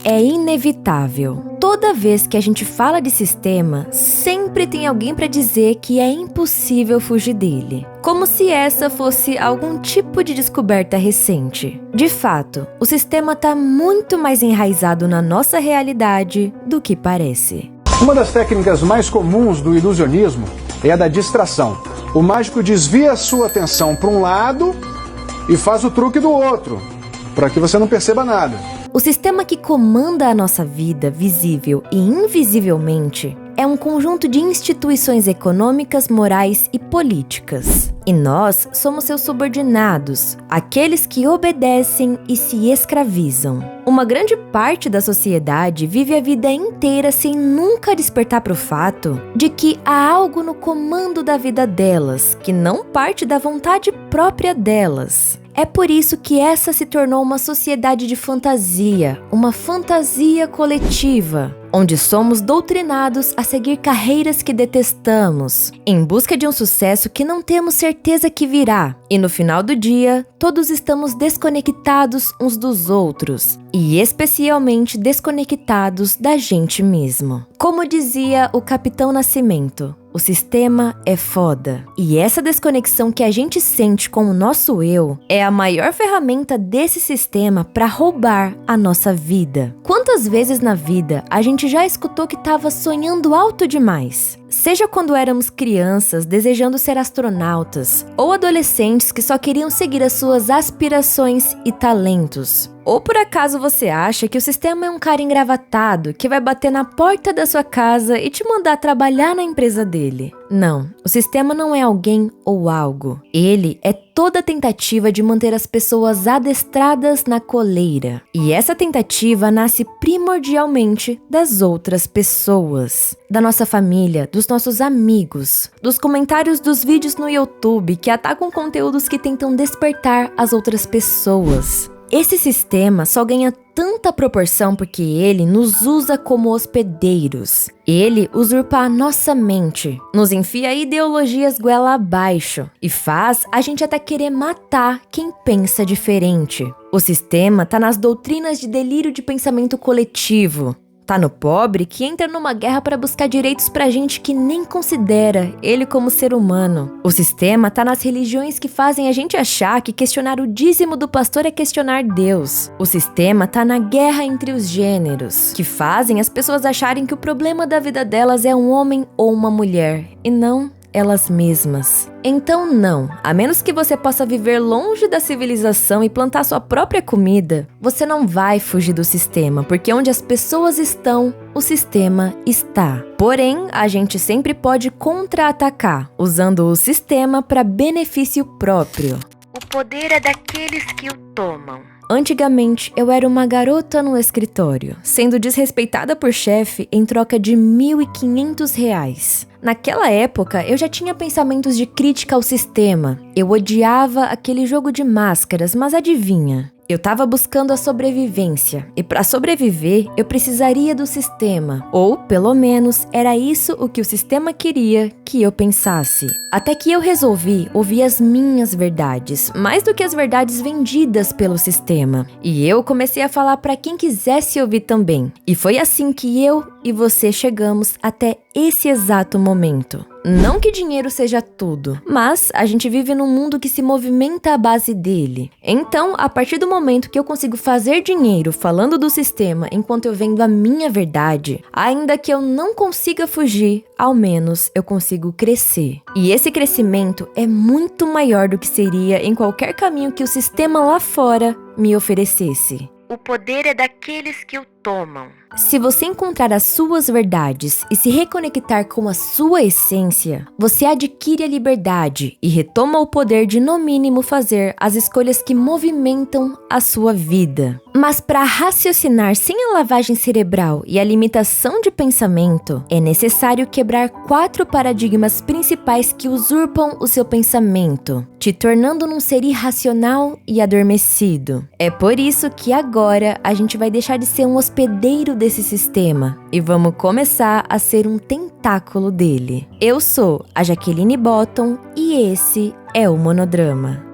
é inevitável. Toda vez que a gente fala de sistema, sempre tem alguém para dizer que é impossível fugir dele. Como se essa fosse algum tipo de descoberta recente. De fato, o sistema está muito mais enraizado na nossa realidade do que parece. Uma das técnicas mais comuns do ilusionismo é a da distração. O mágico desvia a sua atenção para um lado e faz o truque do outro, para que você não perceba nada. O sistema que comanda a nossa vida, visível e invisivelmente, é um conjunto de instituições econômicas, morais e políticas. E nós somos seus subordinados, aqueles que obedecem e se escravizam. Uma grande parte da sociedade vive a vida inteira sem nunca despertar para o fato de que há algo no comando da vida delas, que não parte da vontade própria delas. É por isso que essa se tornou uma sociedade de fantasia, uma fantasia coletiva, onde somos doutrinados a seguir carreiras que detestamos, em busca de um sucesso que não temos certeza que virá. E no final do dia, todos estamos desconectados uns dos outros, e especialmente desconectados da gente mesmo. Como dizia o Capitão Nascimento, o sistema é foda. E essa desconexão que a gente sente com o nosso eu é a maior ferramenta desse sistema para roubar a nossa vida. Quantas vezes na vida a gente já escutou que estava sonhando alto demais? Seja quando éramos crianças desejando ser astronautas, ou adolescentes que só queriam seguir as suas aspirações e talentos. Ou por acaso você acha que o sistema é um cara engravatado que vai bater na porta da sua casa e te mandar trabalhar na empresa dele? Não, o sistema não é alguém ou algo. Ele é toda a tentativa de manter as pessoas adestradas na coleira. E essa tentativa nasce primordialmente das outras pessoas. Da nossa família, dos nossos amigos, dos comentários dos vídeos no YouTube que atacam conteúdos que tentam despertar as outras pessoas. Esse sistema só ganha tanta proporção porque ele nos usa como hospedeiros. Ele usurpa a nossa mente, nos enfia ideologias goela abaixo e faz a gente até querer matar quem pensa diferente. O sistema tá nas doutrinas de delírio de pensamento coletivo. Tá no pobre que entra numa guerra para buscar direitos pra gente que nem considera ele como ser humano. O sistema tá nas religiões que fazem a gente achar que questionar o dízimo do pastor é questionar Deus. O sistema tá na guerra entre os gêneros, que fazem as pessoas acharem que o problema da vida delas é um homem ou uma mulher, e não elas mesmas. Então não, a menos que você possa viver longe da civilização e plantar sua própria comida, você não vai fugir do sistema, porque onde as pessoas estão, o sistema está. Porém, a gente sempre pode contra-atacar, usando o sistema para benefício próprio. O poder é daqueles que o tomam. Antigamente, eu era uma garota no escritório, sendo desrespeitada por chefe em troca de R$ 1.500. Naquela época, eu já tinha pensamentos de crítica ao sistema. Eu odiava aquele jogo de máscaras, mas adivinha? Eu tava buscando a sobrevivência, e para sobreviver, eu precisaria do sistema. Ou, pelo menos, era isso o que o sistema queria que eu pensasse. Até que eu resolvi ouvir as minhas verdades, mais do que as verdades vendidas pelo sistema. E eu comecei a falar para quem quisesse ouvir também. E foi assim que eu e você chegamos até esse exato momento. Não que dinheiro seja tudo, mas a gente vive num mundo que se movimenta à base dele. Então, a partir do momento que eu consigo fazer dinheiro falando do sistema enquanto eu vendo a minha verdade, ainda que eu não consiga fugir, ao menos eu consigo crescer. E esse crescimento é muito maior do que seria em qualquer caminho que o sistema lá fora me oferecesse. O poder é daqueles que o tomam. Se você encontrar as suas verdades e se reconectar com a sua essência, você adquire a liberdade e retoma o poder de, no mínimo, fazer as escolhas que movimentam a sua vida. Mas para raciocinar sem a lavagem cerebral e a limitação de pensamento, é necessário quebrar 4 paradigmas principais que usurpam o seu pensamento, te tornando num ser irracional e adormecido. É por isso que agora a gente vai deixar de ser um hospedeiro desse sistema e vamos começar a ser um tentáculo dele. Eu sou a Jaqueline Botton e esse é o Monodrama.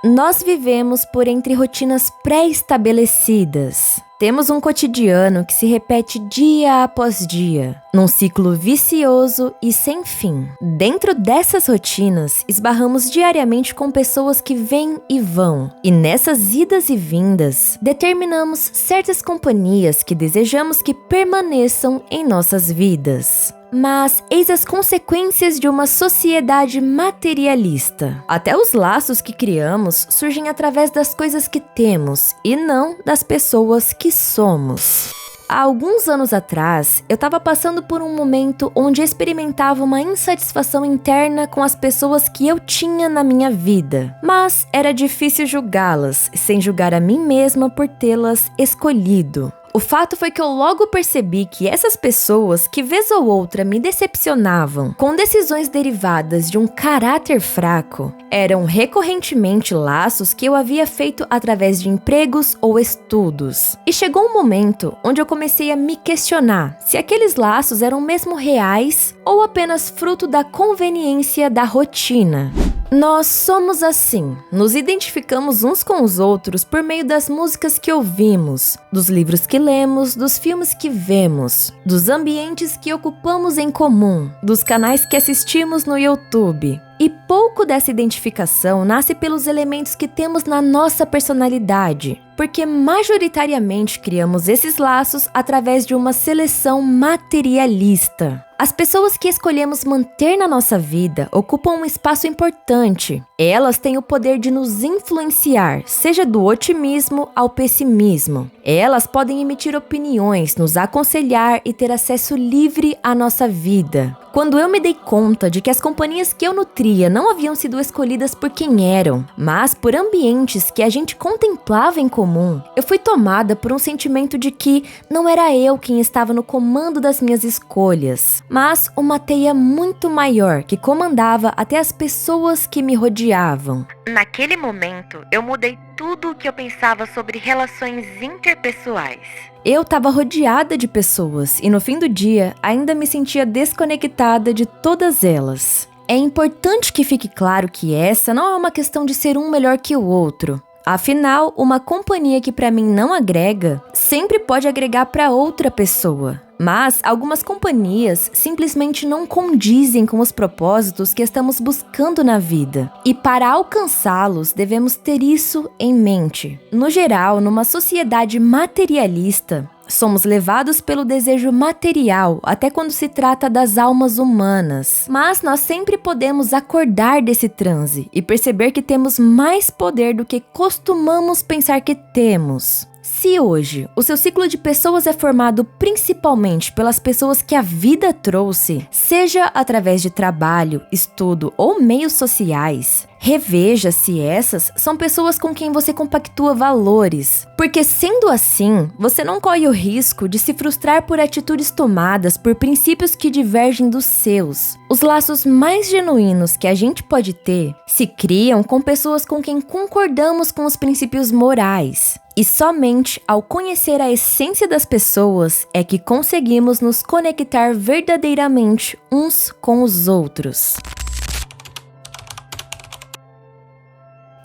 Nós vivemos por entre rotinas pré-estabelecidas. Temos um cotidiano que se repete dia após dia, num ciclo vicioso e sem fim. Dentro dessas rotinas, esbarramos diariamente com pessoas que vêm e vão. E nessas idas e vindas, determinamos certas companhias que desejamos que permaneçam em nossas vidas. Mas eis as consequências de uma sociedade materialista. Até os laços que criamos surgem através das coisas que temos e não das pessoas que somos. Há alguns anos atrás, eu estava passando por um momento onde experimentava uma insatisfação interna com as pessoas que eu tinha na minha vida. Mas era difícil julgá-las, sem julgar a mim mesma por tê-las escolhido. O fato foi que eu logo percebi que essas pessoas que vez ou outra me decepcionavam com decisões derivadas de um caráter fraco, eram recorrentemente laços que eu havia feito através de empregos ou estudos. E chegou um momento onde eu comecei a me questionar se aqueles laços eram mesmo reais ou apenas fruto da conveniência da rotina. Nós somos assim, nos identificamos uns com os outros por meio das músicas que ouvimos, dos livros que lemos, dos filmes que vemos, dos ambientes que ocupamos em comum, dos canais que assistimos no YouTube. E pouco dessa identificação nasce pelos elementos que temos na nossa personalidade, porque majoritariamente criamos esses laços através de uma seleção materialista. As pessoas que escolhemos manter na nossa vida ocupam um espaço importante. Elas têm o poder de nos influenciar, seja do otimismo ao pessimismo. Elas podem emitir opiniões, nos aconselhar e ter acesso livre à nossa vida. Quando eu me dei conta de que as companhias que eu nutria não haviam sido escolhidas por quem eram, mas por ambientes que a gente contemplava em comum, eu fui tomada por um sentimento de que não era eu quem estava no comando das minhas escolhas, mas uma teia muito maior que comandava até as pessoas que me rodeavam. Naquele momento, eu mudei tudo o que eu pensava sobre relações interpessoais. Eu estava rodeada de pessoas e no fim do dia ainda me sentia desconectada de todas elas. É importante que fique claro que essa não é uma questão de ser um melhor que o outro. Afinal, uma companhia que para mim não agrega, sempre pode agregar para outra pessoa. Mas algumas companhias simplesmente não condizem com os propósitos que estamos buscando na vida. E para alcançá-los, devemos ter isso em mente. No geral, numa sociedade materialista, somos levados pelo desejo material até quando se trata das almas humanas. Mas nós sempre podemos acordar desse transe e perceber que temos mais poder do que costumamos pensar que temos. Se hoje o seu ciclo de pessoas é formado principalmente pelas pessoas que a vida trouxe, seja através de trabalho, estudo ou meios sociais, reveja se essas são pessoas com quem você compactua valores, porque sendo assim, você não corre o risco de se frustrar por atitudes tomadas por princípios que divergem dos seus. Os laços mais genuínos que a gente pode ter se criam com pessoas com quem concordamos com os princípios morais. E somente ao conhecer a essência das pessoas é que conseguimos nos conectar verdadeiramente uns com os outros.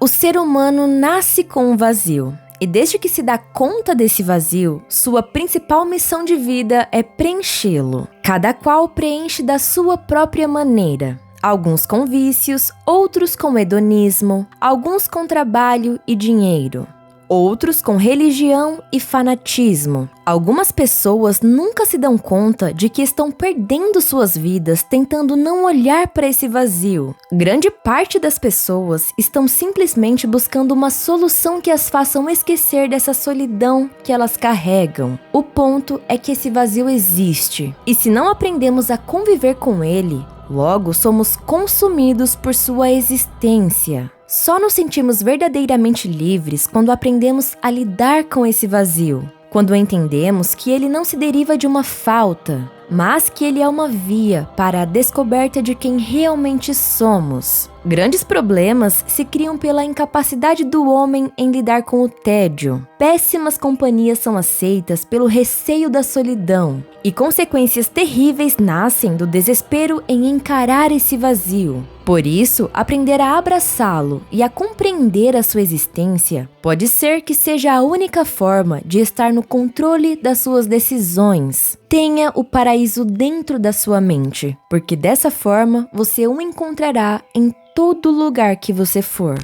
O ser humano nasce com um vazio, e desde que se dá conta desse vazio, sua principal missão de vida é preenchê-lo. Cada qual preenche da sua própria maneira. Alguns com vícios, outros com hedonismo, alguns com trabalho e dinheiro. Outros com religião e fanatismo. Algumas pessoas nunca se dão conta de que estão perdendo suas vidas tentando não olhar para esse vazio. Grande parte das pessoas estão simplesmente buscando uma solução que as façam esquecer dessa solidão que elas carregam. O ponto é que esse vazio existe, e se não aprendemos a conviver com ele, logo somos consumidos por sua existência. Só nos sentimos verdadeiramente livres quando aprendemos a lidar com esse vazio. Quando entendemos que ele não se deriva de uma falta, mas que ele é uma via para a descoberta de quem realmente somos. Grandes problemas se criam pela incapacidade do homem em lidar com o tédio. Péssimas companhias são aceitas pelo receio da solidão, e consequências terríveis nascem do desespero em encarar esse vazio. Por isso, aprender a abraçá-lo e a compreender a sua existência pode ser que seja a única forma de estar no controle das suas decisões. Tenha o paraíso dentro da sua mente, porque dessa forma você o encontrará em todo lugar que você for.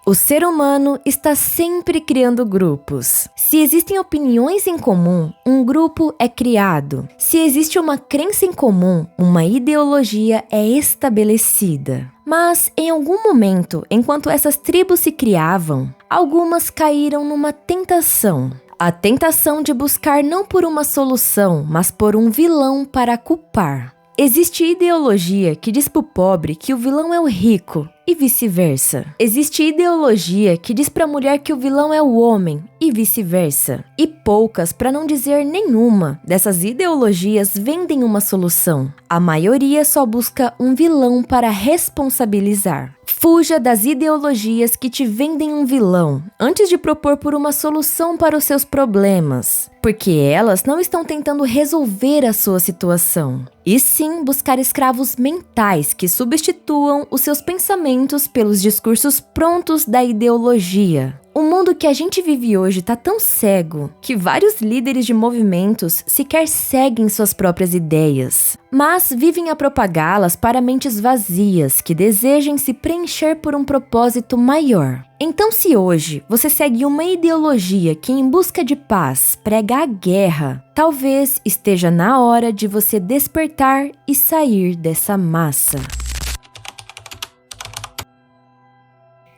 O ser humano está sempre criando grupos. Se existem opiniões em comum, um grupo é criado. Se existe uma crença em comum, uma ideologia é estabelecida. Mas, em algum momento, enquanto essas tribos se criavam, algumas caíram numa tentação. A tentação de buscar não por uma solução, mas por um vilão para culpar. Existe ideologia que diz pro pobre que o vilão é o rico e vice-versa. Existe ideologia que diz pra mulher que o vilão é o homem e vice-versa. E poucas, para não dizer nenhuma, dessas ideologias vendem uma solução. A maioria só busca um vilão para responsabilizar. Fuja das ideologias que te vendem um vilão, antes de propor por uma solução para os seus problemas, porque elas não estão tentando resolver a sua situação, e sim buscar escravos mentais que substituam os seus pensamentos pelos discursos prontos da ideologia. O mundo que a gente vive hoje tá tão cego que vários líderes de movimentos sequer seguem suas próprias ideias, mas vivem a propagá-las para mentes vazias que desejem se preencher por um propósito maior. Então, se hoje você segue uma ideologia que, em busca de paz, prega a guerra, talvez esteja na hora de você despertar e sair dessa massa.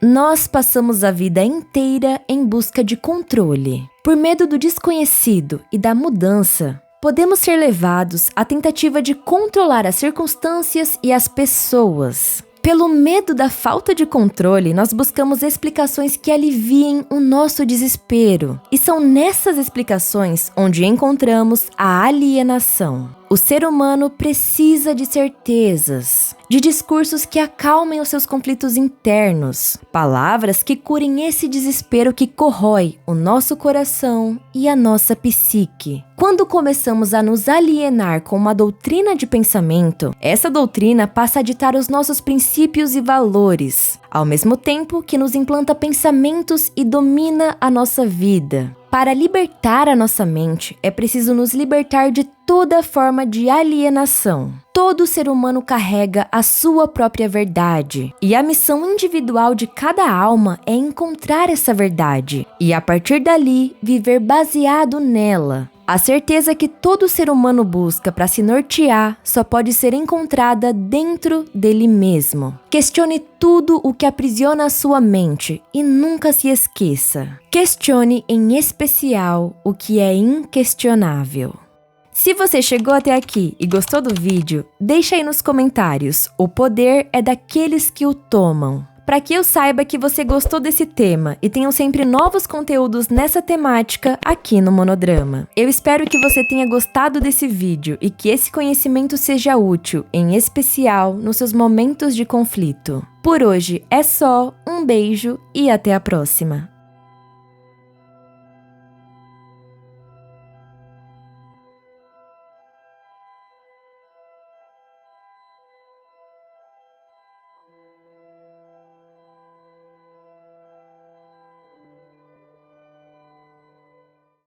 Nós passamos a vida inteira em busca de controle. Por medo do desconhecido e da mudança, podemos ser levados à tentativa de controlar as circunstâncias e as pessoas. Pelo medo da falta de controle, nós buscamos explicações que aliviem o nosso desespero. E são nessas explicações onde encontramos a alienação. O ser humano precisa de certezas, de discursos que acalmem os seus conflitos internos, palavras que curem esse desespero que corrói o nosso coração e a nossa psique. Quando começamos a nos alienar com uma doutrina de pensamento, essa doutrina passa a ditar os nossos princípios e valores, ao mesmo tempo que nos implanta pensamentos e domina a nossa vida. Para libertar a nossa mente, é preciso nos libertar de toda forma de alienação. Todo ser humano carrega a sua própria verdade, e a missão individual de cada alma é encontrar essa verdade, e a partir dali, viver baseado nela. A certeza que todo ser humano busca para se nortear só pode ser encontrada dentro dele mesmo. Questione tudo o que aprisiona a sua mente e nunca se esqueça. Questione em especial o que é inquestionável. Se você chegou até aqui e gostou do vídeo, deixa aí nos comentários. O poder é daqueles que o tomam. Para que eu saiba que você gostou desse tema e tenham sempre novos conteúdos nessa temática aqui no Monodrama. Eu espero que você tenha gostado desse vídeo e que esse conhecimento seja útil, em especial nos seus momentos de conflito. Por hoje é só, um beijo e até a próxima!